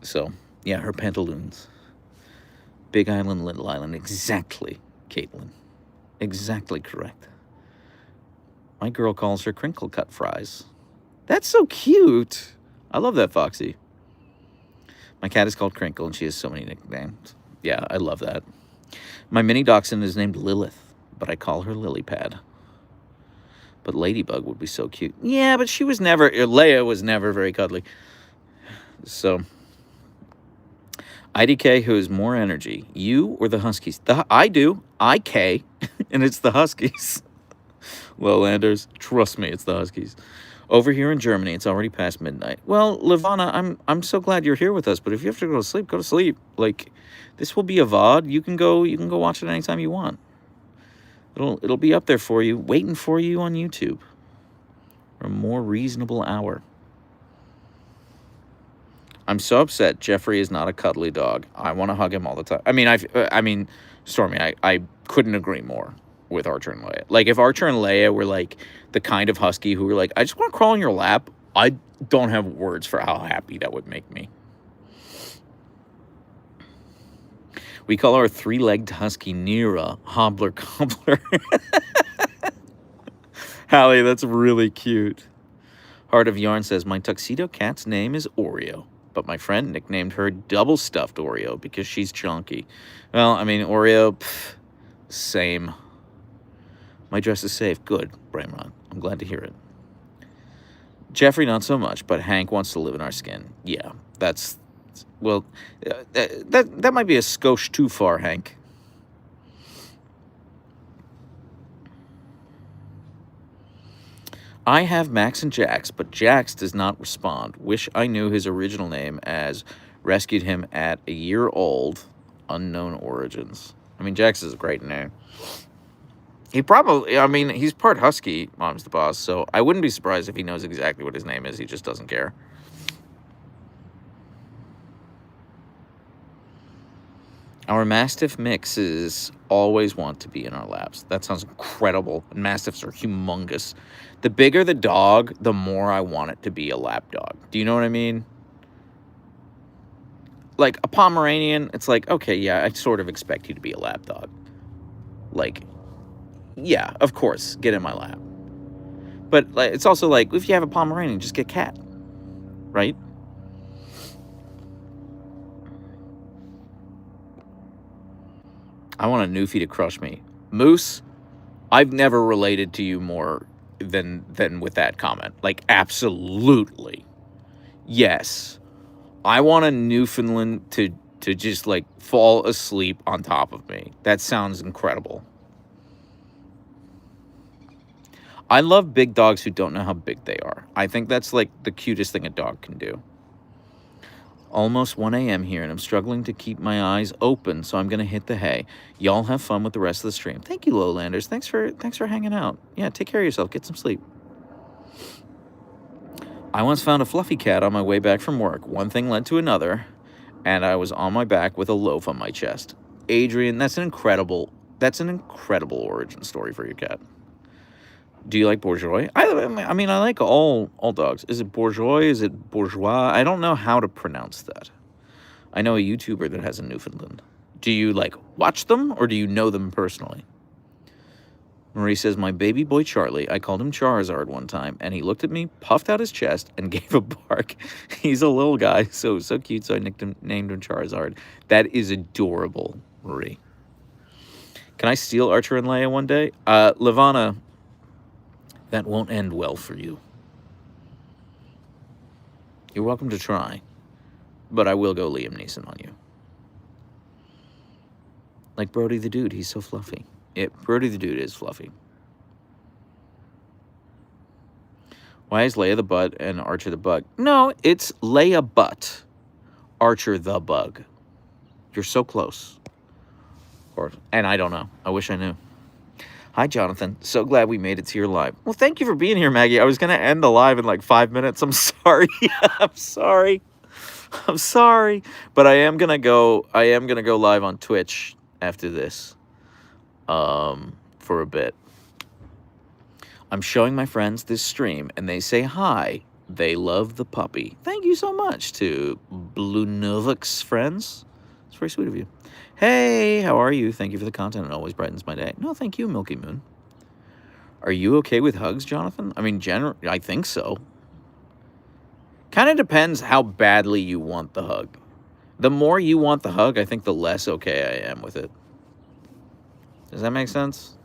So yeah, her pantaloons. Big Island, Little Island. Exactly, Caitlin. Exactly correct. My girl calls her crinkle cut fries. That's so cute. I love that, Foxy. My cat is called Crinkle, and she has so many nicknames. Yeah, I love that. My mini dachshund is named Lilith, but I call her Lilypad. But Ladybug would be so cute. Yeah, but Leia was never very cuddly. So, IDK, who has more energy, you or the Huskies? I do. IK, and it's the Huskies. Lowlanders, trust me, it's the Huskies. Over here in Germany, it's already past midnight. Well, Lavana, I'm so glad you're here with us, but if you have to go to sleep, go to sleep. Like, this will be a VOD. You can go watch it anytime you want. It'll be up there for you, waiting for you on YouTube for a more reasonable hour. I'm so upset Jeffrey is not a cuddly dog. I want to hug him all the time. I mean, Stormy, I couldn't agree more with Archer and Leia. Like, if Archer and Leia were like the kind of husky who were like, I just want to crawl in your lap, I don't have words for how happy that would make me. We call our three-legged husky Nira Hobbler Cobbler. Hallie, that's really cute. Heart of Yarn says, my tuxedo cat's name is Oreo, but my friend nicknamed her double stuffed Oreo because she's chunky. Well, I mean, Oreo, same. My dress is safe. Good, Braimron. I'm glad to hear it. Jeffrey, not so much, but Hank wants to live in our skin. Yeah, that might be a skosh too far, Hank. I have Max and Jax, but Jax does not respond. Wish I knew his original name, as rescued him at a year old. Unknown origins. I mean, Jax is a great name. He's part husky, Mom's the Boss, so I wouldn't be surprised if he knows exactly what his name is. He just doesn't care. Our Mastiff mixes always want to be in our laps. That sounds incredible. And Mastiffs are humongous. The bigger the dog, the more I want it to be a lap dog. Do you know what I mean? Like a Pomeranian, it's like, okay, yeah, I sort of expect you to be a lap dog. Like, yeah, of course, get in my lap. But it's also like, if you have a Pomeranian, just get cat, right? I want a Newfie to crush me. Moose, I've never related to you more than with that comment. Like, absolutely. Yes. I want a Newfoundland to just, like, fall asleep on top of me. That sounds incredible. I love big dogs who don't know how big they are. I think that's, like, the cutest thing a dog can do. Almost 1 a.m. here, and I'm struggling to keep my eyes open, so I'm going to hit the hay. Y'all have fun with the rest of the stream. Thank you, Lowlanders. Thanks for hanging out. Yeah, take care of yourself. Get some sleep. I once found a fluffy cat on my way back from work. One thing led to another, and I was on my back with a loaf on my chest. Adrian, that's an incredible origin story for your cat. Do you like bourgeois? I mean, I like all dogs. Is it bourgeois? Is it bourgeois? I don't know how to pronounce that. I know a YouTuber that has a Newfoundland. Do you, like, watch them, or do you know them personally? Marie says, my baby boy Charlie, I called him Charizard one time, and he looked at me, puffed out his chest, and gave a bark. He's a little guy, so cute, so I named him Charizard. That is adorable, Marie. Can I steal Archer and Leia one day? Lavana, that won't end well for you. You're welcome to try, but I will go Liam Neeson on you. Like Brody the dude, he's so fluffy. Brody the dude is fluffy. Why is Leia the butt and Archer the bug? No, it's Leia butt, Archer the bug. You're so close. And I don't know. I wish I knew. Hi, Jonathan. So glad we made it to your live. Well, thank you for being here, Maggie. I was going to end the live in like 5 minutes. I'm sorry. I'm sorry. I'm sorry. But I am going to go live on Twitch after this for a bit. I'm showing my friends this stream, and they say hi. They love the puppy. Thank you so much to Blue Novix friends. It's very sweet of you. Hey, how are you? Thank you for the content. It always brightens my day. No, thank you, Milky Moon. Are you okay with hugs, Jonathan? I mean, I think so. Kind of depends how badly you want the hug. The more you want the hug, I think the less okay I am with it. Does that make sense?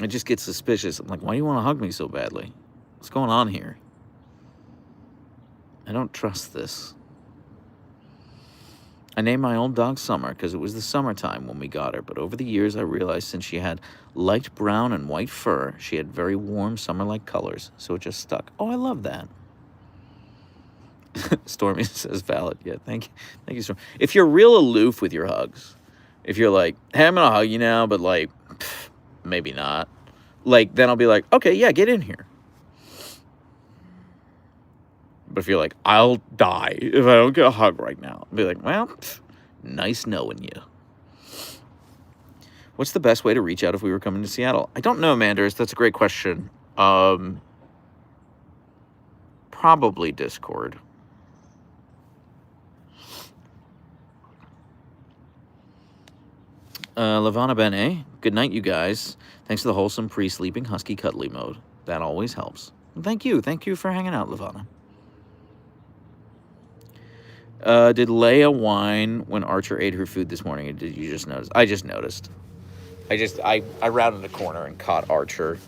I just get suspicious. I'm like, why do you want to hug me so badly? What's going on here? I don't trust this. I named my old dog Summer because it was the summertime when we got her. But over the years, I realized since she had light brown and white fur, she had very warm summer-like colors. So it just stuck. Oh, I love that. Stormy says valid. Yeah, thank you, Stormy. If you're real aloof with your hugs, if you're like, hey, I'm going to hug you now, but like, maybe not. Like, then I'll be like, okay, yeah, get in here. But if you're like, I'll die if I don't get a hug right now, I'll be like, well, nice knowing you. What's the best way to reach out if we were coming to Seattle? I don't know, Manders. That's a great question. Probably Discord. Lavana Bene, good night, you guys. Thanks for the wholesome pre-sleeping husky cuddly mode. That always helps. Thank you for hanging out, Lavana. Did Leia whine when Archer ate her food this morning, or did you just notice? I just noticed. I rounded a corner and caught Archer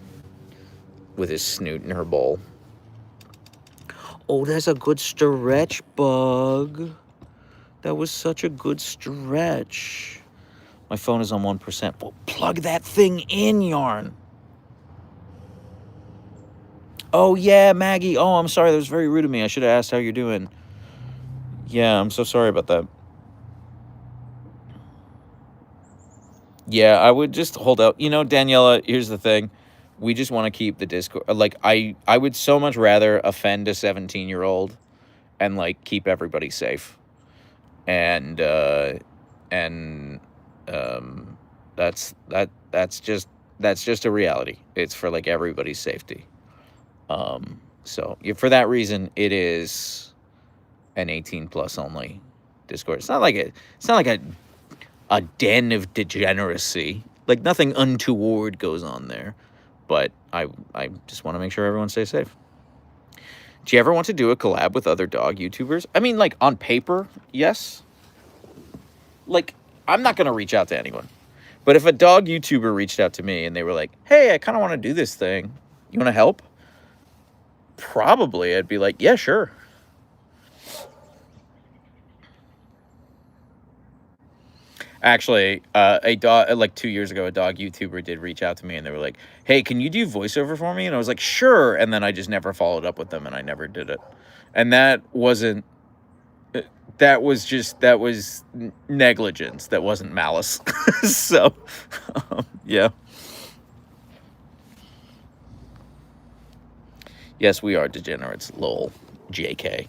with his snoot in her bowl. Oh, that's a good stretch, Bug. That was such a good stretch. My phone is on 1%. Well, plug that thing in, Yarn. Oh, yeah, Maggie. Oh, I'm sorry. That was very rude of me. I should have asked how you're doing. Yeah, I'm so sorry about that. Yeah, I would just hold out. You know, Daniela, here's the thing. We just want to keep the Discord. Like, I would so much rather offend a 17-year-old and, like, keep everybody safe. And that's just a reality. It's for, like, everybody's safety. So for that reason, it is an 18+ only Discord. It's not like a den of degeneracy. Like, nothing untoward goes on there. But I just want to make sure everyone stays safe. Do you ever want to do a collab with other dog YouTubers? I mean, like, on paper, yes. Like, I'm not going to reach out to anyone. But if a dog YouTuber reached out to me and they were like, hey, I kind of want to do this thing. You want to help? Probably I'd be like, yeah, sure. Actually, a dog, like 2 years ago, a dog YouTuber did reach out to me and they were like, hey, can you do voiceover for me? And I was like, sure. And then I just never followed up with them and I never did it. And that was negligence. That wasn't malice. So, yeah. Yes, we are degenerates, lol, JK.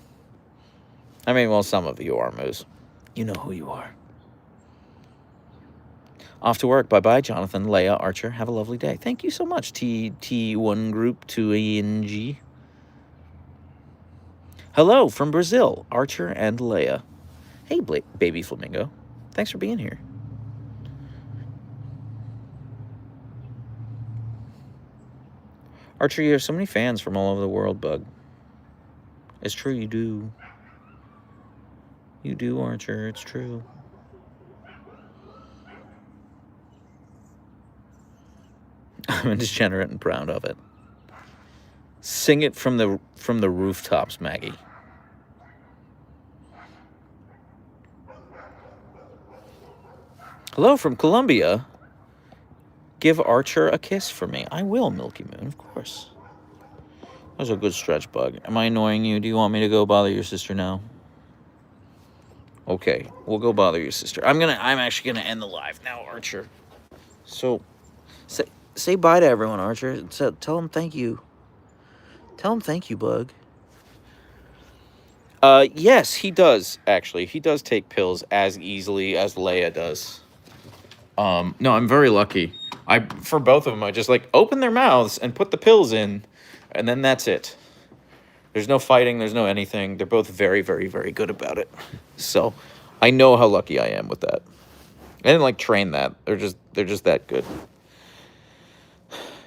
I mean, well, some of you are, Moose. You know who you are. Off to work. Bye-bye, Jonathan, Leia, Archer. Have a lovely day. Thank you so much, T1 Group 2ANG. Hello from Brazil, Archer and Leia. Hey, baby flamingo. Thanks for being here. Archer, you have so many fans from all over the world, Bug. It's true, you do. You do, Archer. It's true. I'm a degenerate and proud of it. Sing it from the rooftops, Maggie. Hello from Colombia. Give Archer a kiss for me. I will, Milky Moon, of course. That was a good stretch, Bug. Am I annoying you? Do you want me to go bother your sister now? Okay, we'll go bother your sister. I'm actually gonna end the live now, Archer. So, say bye to everyone, Archer. Tell them thank you. Tell them thank you, Bug. Yes, he does, actually. He does take pills as easily as Leia does. No, I'm very lucky. For both of them, I just, like, open their mouths and put the pills in, and then that's it. There's no fighting, there's no anything. They're both very, very, very good about it. So, I know how lucky I am with that. I didn't, like, train that. They're just that good.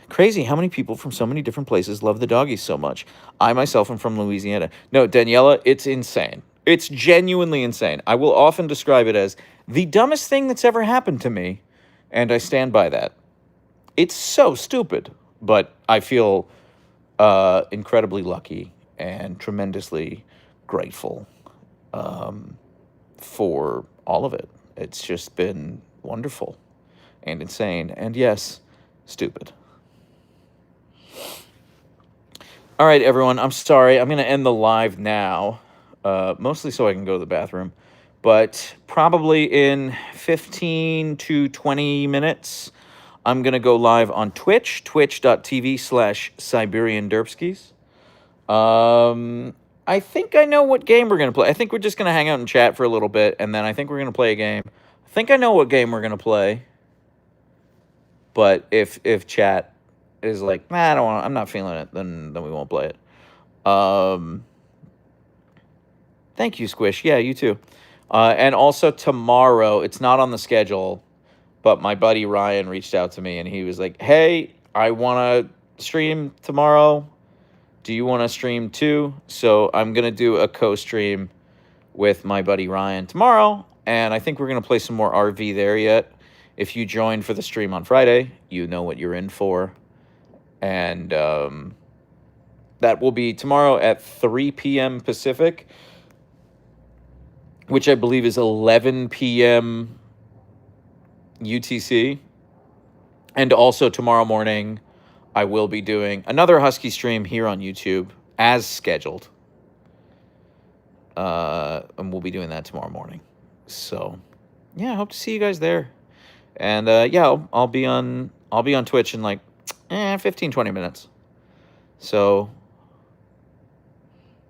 Crazy how many people from so many different places love the doggies so much. I myself am from Louisiana. No, Daniela, it's insane. It's genuinely insane. I will often describe it as the dumbest thing that's ever happened to me, and I stand by that. It's so stupid, but I feel incredibly lucky and tremendously grateful for all of it. It's just been wonderful and insane, and yes, stupid. All right, everyone, I'm sorry. I'm going to end the live now, mostly so I can go to the bathroom. But probably in 15 to 20 minutes, I'm going to go live on Twitch, twitch.tv/SiberianDerpskis. I think I know what game we're going to play. I think we're just going to hang out and chat for a little bit, and then I think we're going to play a game. I think I know what game we're going to play. But if chat is like, nah, I don't want. I'm not feeling it. Then we won't play it. Thank you, Squish. Yeah, you too. And also tomorrow, it's not on the schedule, but my buddy Ryan reached out to me and he was like, "Hey, I want to stream tomorrow. Do you want to stream too?" So I'm gonna do a co-stream with my buddy Ryan tomorrow, and I think we're gonna play some more RV there yet. If you joined for the stream on Friday, you know what you're in for. And that will be tomorrow at 3 p.m. Pacific, which I believe is 11 p.m. UTC. And also tomorrow morning, I will be doing another Husky stream here on YouTube as scheduled. And we'll be doing that tomorrow morning. So, yeah, I hope to see you guys there. And yeah, I'll be on Twitch in like 15, 20 minutes. So,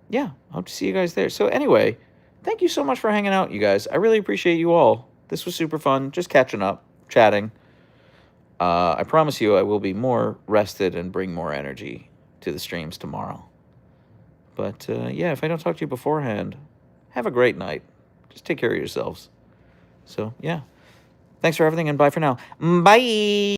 yeah, I hope to see you guys there. So anyway, thank you so much for hanging out, you guys. I really appreciate you all. This was super fun, just catching up, chatting. I promise you I will be more rested and bring more energy to the streams tomorrow. But yeah, if I don't talk to you beforehand, have a great night. Just take care of yourselves. So, yeah. Thanks for everything, and bye for now. Bye!